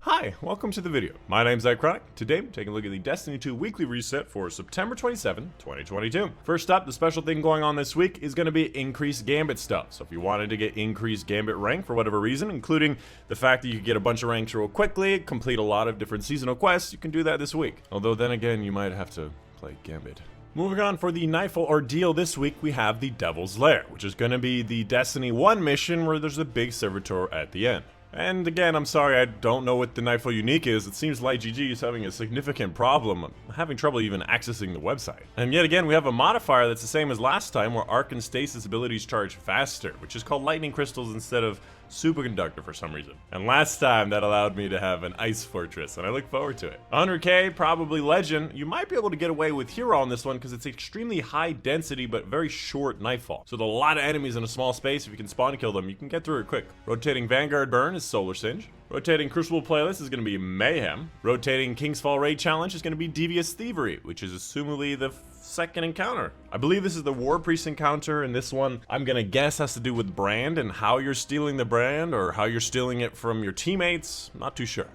Hi, welcome to the video. My name's Dychronic. Today, I'm taking a look at the Destiny 2 Weekly Reset for September 27, 2022. First up, the special thing going on this week is going to be increased Gambit stuff. So if you wanted to get increased Gambit rank for whatever reason, including the fact that you can get a bunch of ranks real quickly, complete a lot of different seasonal quests, you can do that this week. Although then again, you might have to play Gambit. Moving on, for the Nightfall Ordeal this week, we have the Devil's Lair, which is going to be the Destiny 1 mission where there's a big servitor at the end. And again, I'm sorry, I don't know what the Nightfall Unique is. It seems like GG is having a significant problem. I'm having trouble even accessing the website. And yet again, we have a modifier that's the same as last time, where Arc and Stasis abilities charge faster, which is called Lightning Crystals instead of Superconductor for some reason. And last time, that allowed me to have an Ice Fortress, and I look forward to it. 100k, probably Legend. You might be able to get away with Hero on this one because it's extremely high density but very short Nightfall. So with a lot of enemies in a small space, if you can spawn kill them, you can get through it quick. Rotating Vanguard Burn is Solar Singe. Rotating Crucible Playlist is going to be Mayhem. Rotating King's Fall Raid Challenge is going to be Devious Thievery, which is assumably the second encounter. I believe this is the War Priest encounter, and this one I'm gonna guess has to do with brand and how you're stealing the brand or how you're stealing it from your teammates. Not too sure.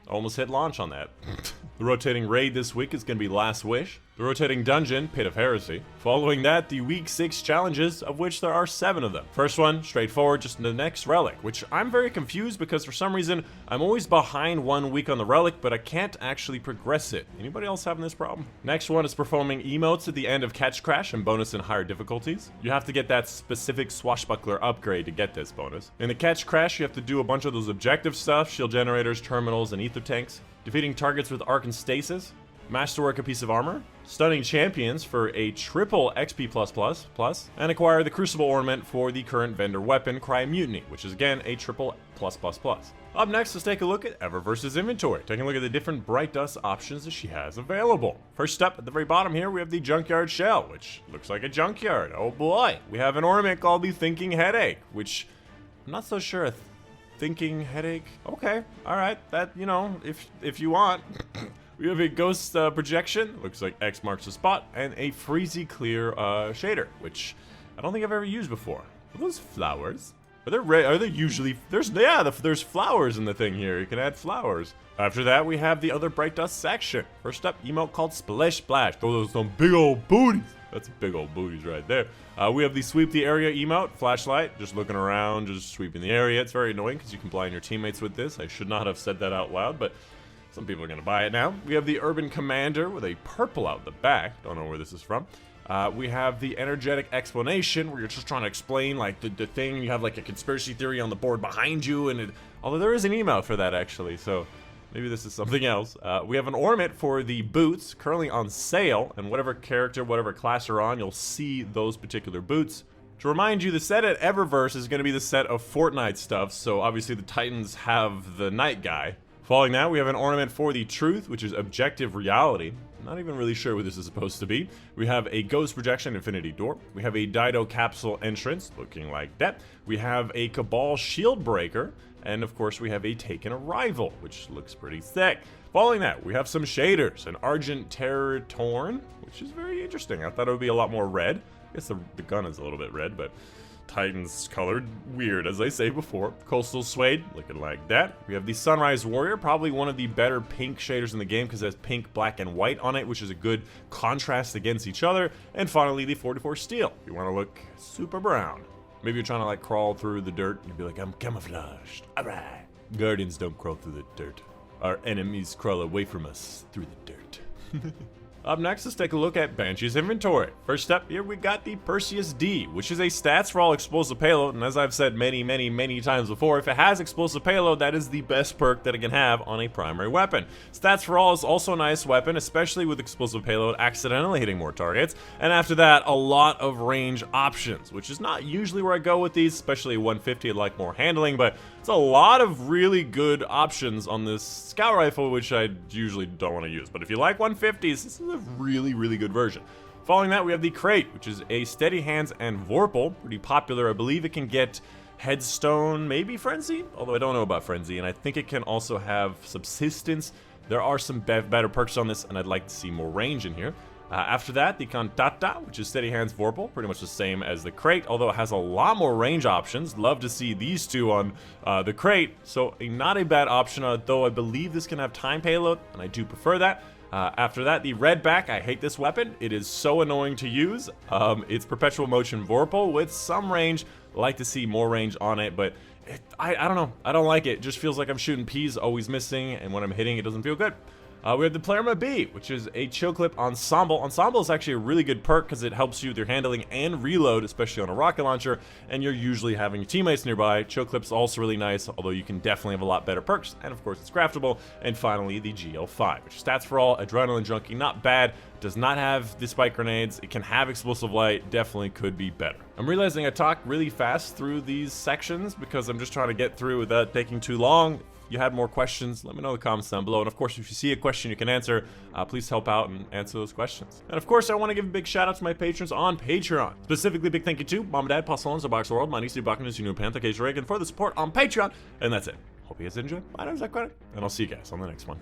Almost hit launch on that. The rotating raid this week is going to be Last Wish. The rotating dungeon, Pit of Heresy. Following that, the week 6 challenges, of which there are 7 of them. First one, straightforward, just the next relic, which I'm very confused because for some reason, I'm always behind 1 week on the relic, but I can't actually progress it. Anybody else having this problem? Next one is performing emotes at the end of Catch Crash and bonus in higher difficulties. You have to get that specific swashbuckler upgrade to get this bonus. In the Catch Crash, you have to do a bunch of those objective stuff, shield generators, terminals, and ether tanks. Defeating targets with Arc and Stasis. Masterwork a piece of armor, stunning champions for a triple XP+++, and acquire the crucible ornament for the current vendor weapon, Cry Mutiny, which is again a triple +++. Up next, let's take a look at Eververse's inventory, taking a look at the different Bright Dust options that she has available. First up, at the very bottom here, we have the Junkyard Shell, which looks like a junkyard. Oh boy. We have an ornament called the Thinking Headache, which I'm not so sure. Thinking Headache? Okay, alright, that, you know, if you want. We have a Ghost Projection, looks like X marks the spot, and a Freezy Clear shader, which I don't think I've ever used before. Are those flowers? Are they usually, there's flowers in the thing here, you can add flowers. After that, we have the other Bright Dust section. First up, emote called Splish Splash. Those are some big old booties. That's big old booties right there. We have the Sweep the Area emote, flashlight, just looking around, just sweeping the area. It's very annoying because you can blind your teammates with this. I should not have said that out loud, but some people are going to buy it now. We have the Urban Commander with a purple out the back. Don't know where this is from. We have the Energetic Explanation, where you're just trying to explain like the thing. You have like a conspiracy theory on the board behind you, and although there is an emote for that actually, so maybe this is something else. We have an ornament for the boots, currently on sale, and whatever character, whatever class you're on, you'll see those particular boots. To remind you, the set at Eververse is going to be the set of Fortnite stuff, so obviously the Titans have the Night Guy. Following that, we have an ornament for the Truth, which is Objective Reality. Not even really sure what this is supposed to be. We have a Ghost Projection Infinity Door. We have a Dido Capsule Entrance, looking like that. We have a Cabal Shield Breaker. And of course, we have a Taken Arrival, which looks pretty sick. Following that, we have some shaders. An Argent Terror Torn, which is very interesting. I thought it would be a lot more red. I guess the gun is a little bit red, but Titan's colored weird, as I say before. Coastal Suede, looking like that. We have the Sunrise Warrior, probably one of the better pink shaders in the game because it has pink, black, and white on it, which is a good contrast against each other. And finally, the 44 Steel. You want to look super brown. Maybe you're trying to like crawl through the dirt and you'd be like, I'm camouflaged. Alright. Guardians don't crawl through the dirt. Our enemies crawl away from us through the dirt. Up next, let's take a look at Banshee's inventory. First up here, we got the Perseus D, which is a stats for all explosive payload, and as I've said many times before, if it has explosive payload, that is the best perk that it can have on a primary weapon. Stats for all is also a nice weapon, especially with explosive payload accidentally hitting more targets, and after that, a lot of range options, which is not usually where I go with these, especially 150, I'd like more handling, but it's a lot of really good options on this scout rifle, which I usually don't want to use, but if you like 150s, this is a really good version. Following that, we have the Crate, which is a Steady Hands and Vorpal, pretty popular. I believe it can get Headstone, maybe Frenzy, although I don't know about Frenzy, and I think it can also have Subsistence. There are some better perks on this, and I'd like to see more range in here. After that, the Cantata, which is Steady Hands Vorpal, pretty much the same as the crate, although it has a lot more range options. Love to see these two on the crate, so not a bad option, though I believe this can have time payload, and I do prefer that. After that, the Redback. I hate this weapon. It is so annoying to use. It's Perpetual Motion Vorpal with some range. Like to see more range on it, but I don't know. I don't like it. It just feels like I'm shooting P's, always missing, and when I'm hitting, it doesn't feel good. We have the Palindrome B, which is a chill clip ensemble. Ensemble is actually a really good perk because it helps you with your handling and reload, especially on a rocket launcher, and you're usually having your teammates nearby. Chill clip's also really nice, although you can definitely have a lot better perks, and of course it's craftable. And finally, the GL5, which is stats for all, adrenaline junkie, not bad. Does not have the spike grenades. It can have explosive light. Definitely could be better. I'm realizing I talk really fast through these sections because I'm just trying to get through without taking too long. If you had more questions, let me know in the comments down below. And of course, if you see a question you can answer, please help out and answer those questions. And of course, I want to give a big shout out to my patrons on Patreon. Specifically, big thank you to Mom and Dad, Paul the Box World, my niece, Buckiness, Junior Panther, Cage Reagan for the support on Patreon. And that's it. Hope you guys enjoyed. My name is Dychronic, and I'll see you guys on the next one.